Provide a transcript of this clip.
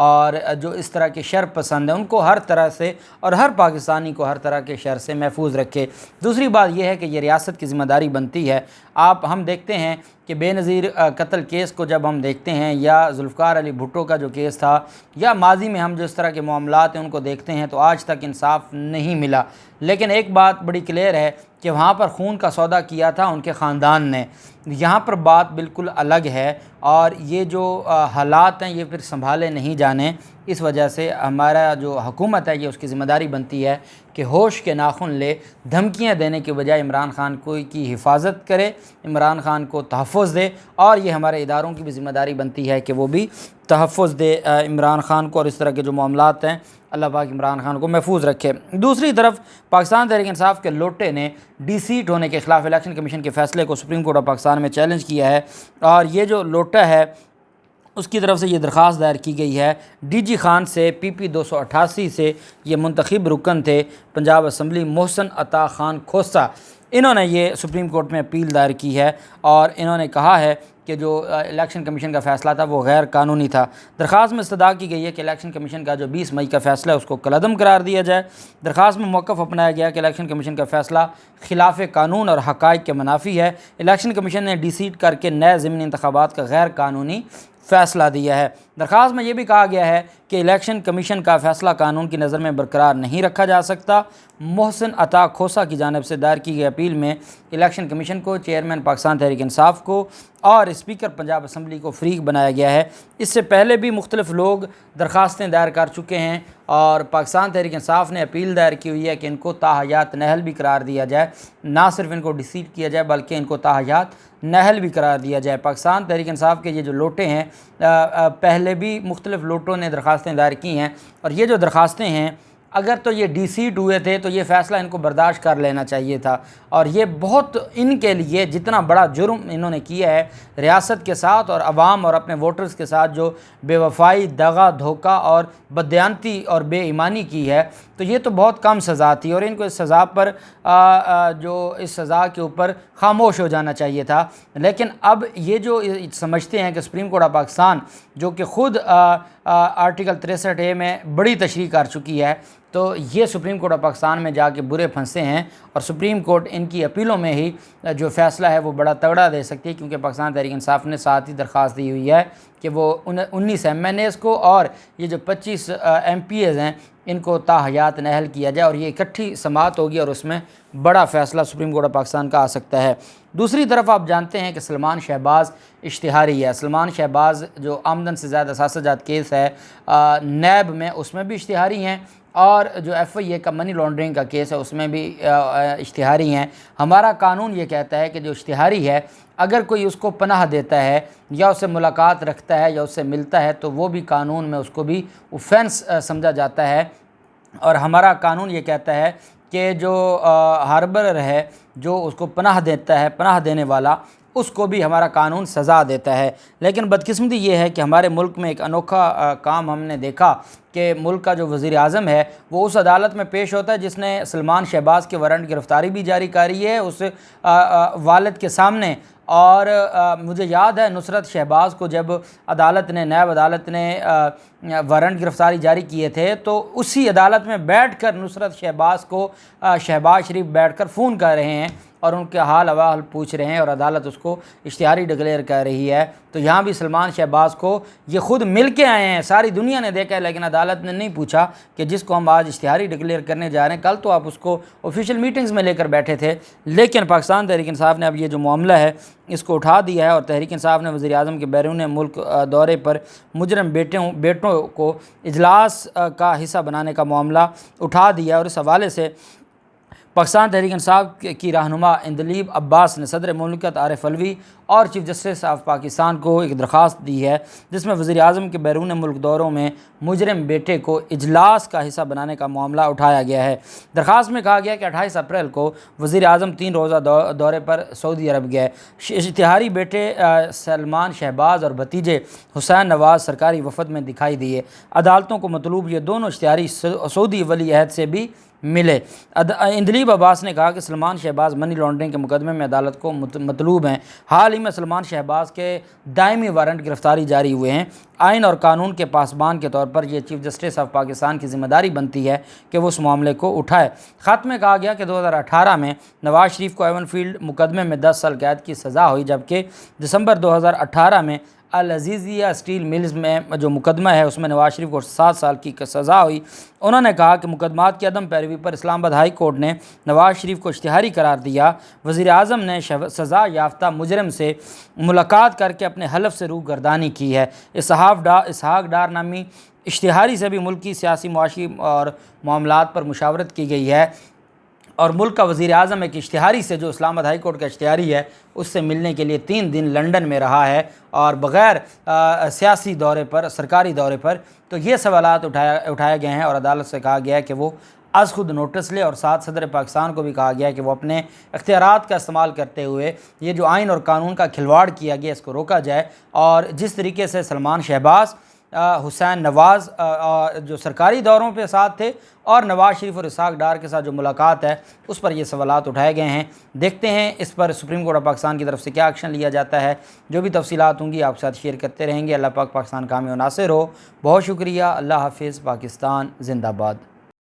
اور جو اس طرح کے شر پسند ہیں ان کو ہر طرح سے اور ہر پاکستانی کو ہر طرح کے شر سے محفوظ رکھے۔ دوسری بات یہ ہے کہ یہ ریاست کی ذمہ داری بنتی ہے۔ ہم دیکھتے ہیں کہ بے نظیر قتل کیس کو جب ہم دیکھتے ہیں، یا ذوالفقار علی بھٹو کا جو کیس تھا، یا ماضی میں ہم جو اس طرح کے معاملات ہیں ان کو دیکھتے ہیں، تو آج تک انصاف نہیں ملا۔ لیکن ایک بات بڑی کلیئر ہے کہ وہاں پر خون کا سودا کیا تھا ان کے خاندان نے، یہاں پر بات بالکل الگ ہے، اور یہ جو حالات ہیں یہ پھر سنبھالے نہیں جانے۔ اس وجہ سے ہمارا جو حکومت ہے یہ اس کی ذمہ داری بنتی ہے کہ ہوش کے ناخن لے، دھمکیاں دینے کے بجائے عمران خان کی حفاظت کرے، عمران خان کو تحفظ دے، اور یہ ہمارے اداروں کی بھی ذمہ داری بنتی ہے کہ وہ بھی تحفظ دے عمران خان کو، اور اس طرح کے جو معاملات ہیں اللہ پاک عمران خان کو محفوظ رکھے۔ دوسری طرف پاکستان تحریک انصاف کے لوٹے نے ڈی سیٹ ہونے کے خلاف الیکشن کمیشن کے فیصلے کو سپریم کورٹ آف پاکستان میں چیلنج کیا ہے، اور یہ جو لوٹا ہے اس کی طرف سے یہ درخواست دائر کی گئی ہے ڈی جی خان سے۔ PP 288 سے یہ منتخب رکن تھے پنجاب اسمبلی محسن عطا خان کھوسہ، انہوں نے یہ سپریم کورٹ میں اپیل دائر کی ہے، اور انہوں نے کہا ہے کہ جو الیکشن کمیشن کا فیصلہ تھا وہ غیر قانونی تھا۔ درخواست میں استدعا کی گئی ہے کہ الیکشن کمیشن کا جو 20 مئی کا فیصلہ ہے اس کو کالعدم قرار دیا جائے۔ درخواست میں موقف اپنایا گیا کہ الیکشن کمیشن کا فیصلہ خلاف قانون اور حقائق کے منافی ہے۔ الیکشن کمیشن نے ڈی سیٹ کر کے نئے ضمنی انتخابات کا غیر قانونی فیصلہ دیا ہے۔ درخواست میں یہ بھی کہا گیا ہے کہ الیکشن کمیشن کا فیصلہ قانون کی نظر میں برقرار نہیں رکھا جا سکتا۔ محسن عطا کھوسہ کی جانب سے دائر کی گئی اپیل میں الیکشن کمیشن کو، چیئرمین پاکستان تحریک انصاف کو اور اسپیکر پنجاب اسمبلی کو فریق بنایا گیا ہے۔ اس سے پہلے بھی مختلف لوگ درخواستیں دائر کر چکے ہیں، اور پاکستان تحریک انصاف نے اپیل دائر کی ہوئی ہے کہ ان کو تاحیات نہل بھی قرار دیا جائے، نہ صرف ان کو ڈیسیٹ کیا جائے بلکہ ان کو تاحیات نہل بھی قرار دیا جائے۔ پاکستان تحریک انصاف کے یہ جو لوٹے ہیں، پہلے بھی مختلف لوٹوں نے درخواستیں دائر کی ہیں، اور یہ جو درخواستیں ہیں اگر تو یہ ڈی سیٹ ہوئے تھے تو یہ فیصلہ ان کو برداشت کر لینا چاہیے تھا، اور یہ بہت ان کے لیے جتنا بڑا جرم انہوں نے کیا ہے ریاست کے ساتھ اور عوام اور اپنے ووٹرز کے ساتھ، جو بے وفائی، دغا، دھوکہ اور بددیانتی اور بے ایمانی کی ہے، تو یہ تو بہت کم سزا تھی، اور ان کو اس سزا پر اس سزا کے اوپر خاموش ہو جانا چاہیے تھا۔ لیکن اب یہ جو سمجھتے ہیں کہ سپریم کورٹ آف پاکستان جو کہ خود آرٹیکل 63A میں بڑی تشریح کر چکی ہے، تو یہ سپریم کورٹ آف پاکستان میں جا کے برے پھنسے ہیں، اور سپریم کورٹ ان کی اپیلوں میں ہی جو فیصلہ ہے وہ بڑا تگڑا دے سکتی ہے، کیونکہ پاکستان تحریک انصاف نے ساتھ ہی درخواست دی ہوئی ہے کہ وہ 19 MNAs کو اور یہ جو 25 MPAs ہیں ان کو تاحیات نہل کیا جائے، اور یہ اکٹھی سماعت ہوگی اور اس میں بڑا فیصلہ سپریم کورٹ آف پاکستان کا آ سکتا ہے۔ دوسری طرف آپ جانتے ہیں کہ سلمان شہباز اشتہاری ہے۔ سلمان شہباز جو آمدن سے زیادہ اثاثہ جات کیس ہے نیب میں، اس میں بھی اشتہاری ہیں، اور جو FIA کا منی لانڈرنگ کا کیس ہے اس میں بھی اشتہاری ہیں۔ ہمارا قانون یہ کہتا ہے کہ جو اشتہاری ہے اگر کوئی اس کو پناہ دیتا ہے یا اس سے ملاقات رکھتا ہے یا اس سے ملتا ہے تو وہ بھی قانون میں اس کو بھی اوفینس سمجھا جاتا ہے، اور ہمارا قانون یہ کہتا ہے کہ جو ہاربرر ہے، جو اس کو پناہ دیتا ہے، پناہ دینے والا، اس کو بھی ہمارا قانون سزا دیتا ہے۔ لیکن بدقسمتی یہ ہے کہ ہمارے ملک میں ایک انوکھا کام ہم نے دیکھا کہ ملک کا جو وزیر اعظم ہے وہ اس عدالت میں پیش ہوتا ہے جس نے سلمان شہباز کے وارنٹ گرفتاری بھی جاری کری ہے اس والد کے سامنے، اور مجھے یاد ہے نصرت شہباز کو جب نیب عدالت نے وارنٹ گرفتاری جاری کیے تھے تو اسی عدالت میں بیٹھ کر نصرت شہباز کو شہباز شریف بیٹھ کر فون کر رہے ہیں اور ان کے حال احوال پوچھ رہے ہیں، اور عدالت اس کو اشتہاری ڈکلیئر کر رہی ہے۔ تو یہاں بھی سلمان شہباز کو یہ خود مل کے آئے ہیں، ساری دنیا نے دیکھا ہے، لیکن عدالت نے نہیں پوچھا کہ جس کو ہم آج اشتہاری ڈکلیئر کرنے جا رہے ہیں کل تو آپ اس کو آفیشیل میٹنگز میں لے کر بیٹھے تھے۔ لیکن پاکستان تحریک انصاف نے اب یہ جو معاملہ ہے اس کو اٹھا دیا ہے، اور تحریک انصاف نے وزیر اعظم کے بیرون ملک دورے پر مجرم بیٹوں کو اجلاس کا حصہ بنانے کا معاملہ اٹھا دیا، اور اس حوالے سے پاکستان تحریک انصاف کی رہنما اندلیب عباس نے صدر مملکت عارف علوی اور چیف جسٹس آف پاکستان کو ایک درخواست دی ہے جس میں وزیر اعظم کے بیرون ملک دوروں میں مجرم بیٹے کو اجلاس کا حصہ بنانے کا معاملہ اٹھایا گیا ہے۔ درخواست میں کہا گیا کہ 28 اپریل کو وزیر اعظم 3 روزہ دورے پر سعودی عرب گئے۔ اشتہاری بیٹے سلمان شہباز اور بھتیجے حسین نواز سرکاری وفد میں دکھائی دیے۔ عدالتوں کو مطلوب یہ دونوں اشتہاری سعودی ولی عہد سے بھی ملے۔ اندلیب عباس نے کہا کہ سلمان شہباز منی لانڈرنگ کے مقدمے میں عدالت کو مطلوب ہیں۔ حال ہی میں سلمان شہباز کے دائمی وارنٹ گرفتاری جاری ہوئے ہیں۔ آئین اور قانون کے پاسبان کے طور پر یہ چیف جسٹس آف پاکستان کی ذمہ داری بنتی ہے کہ وہ اس معاملے کو اٹھائے۔ خط میں کہا گیا کہ 2018 میں نواز شریف کو ایون فیلڈ مقدمے میں 10 سال قید کی سزا ہوئی، جبکہ دسمبر 2018 میں العزیزیہ اسٹیل ملز میں جو مقدمہ ہے اس میں نواز شریف کو 7 سال کی سزا ہوئی۔ انہوں نے کہا کہ مقدمات کی عدم پیروی پر اسلام آباد ہائی کورٹ نے نواز شریف کو اشتہاری قرار دیا۔ وزیر اعظم نے سزا یافتہ مجرم سے ملاقات کر کے اپنے حلف سے روگردانی کی ہے۔ اسحاق ڈار نامی اشتہاری سے بھی ملکی سیاسی معاشی اور معاملات پر مشاورت کی گئی ہے، اور ملک کا وزیر اعظم ایک اشتہاری سے جو اسلام آباد ہائی کورٹ کا اشتہاری ہے اس سے ملنے کے لیے 3 دن لنڈن میں رہا ہے اور بغیر سیاسی دورے پر، سرکاری دورے پر۔ تو یہ سوالات اٹھائے گئے ہیں اور عدالت سے کہا گیا ہے کہ وہ از خود نوٹس لے، اور ساتھ صدر پاکستان کو بھی کہا گیا ہے کہ وہ اپنے اختیارات کا استعمال کرتے ہوئے یہ جو آئین اور قانون کا کھلواڑ کیا گیا اس کو روکا جائے، اور جس طریقے سے سلمان شہباز، حسین نواز جو سرکاری دوروں پہ ساتھ تھے، اور نواز شریف اور اسحاق ڈار کے ساتھ جو ملاقات ہے اس پر یہ سوالات اٹھائے گئے ہیں۔ دیکھتے ہیں اس پر سپریم کورٹ آف پاکستان کی طرف سے کیا ایکشن لیا جاتا ہے۔ جو بھی تفصیلات ہوں گی آپ کے ساتھ شیئر کرتے رہیں گے۔ اللہ پاک پاکستان کامیاب و ناصر ہو۔ بہت شکریہ۔ اللہ حافظ۔ پاکستان زندہ باد۔